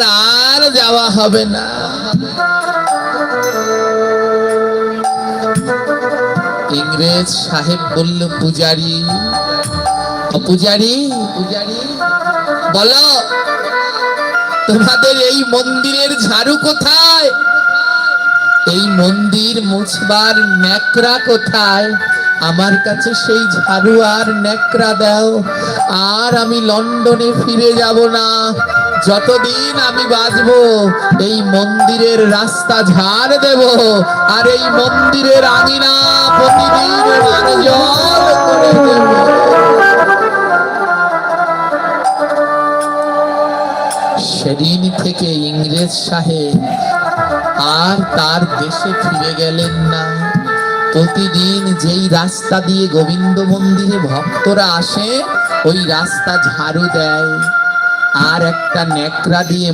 আর যাওয়া হবে না। ইংরেজ সাহেব বলল, পূজারি পূজারি পূজারি বলো, তোমাদের এই মন্দিরের ঝাড়ু কোথায়? এই মন্দির মুছবার ন্যাকড়া কোথায়? আমার কাছে সেই ঝাড়ু আর ন্যাকড়া দাও, আর আমি লন্ডনে ফিরে যাব না। যতদিন আমি বাঁচবো এই মন্দিরের রাস্তা ঝাড় দেব, আর এই মন্দিরের আঙিনা প্রতিদিন জল করে দেব। সেদিন থেকে ইংরেজ সাহেব আর তার দেশে ফিরে গেলেন না। প্রতিদিন যেই রাস্তা দিয়ে গোবিন্দ মন্দিরে ভক্তরা আসে, ওই রাস্তা ঝাড়ু দেয়, আর একটা ন্যাকড়া দিয়ে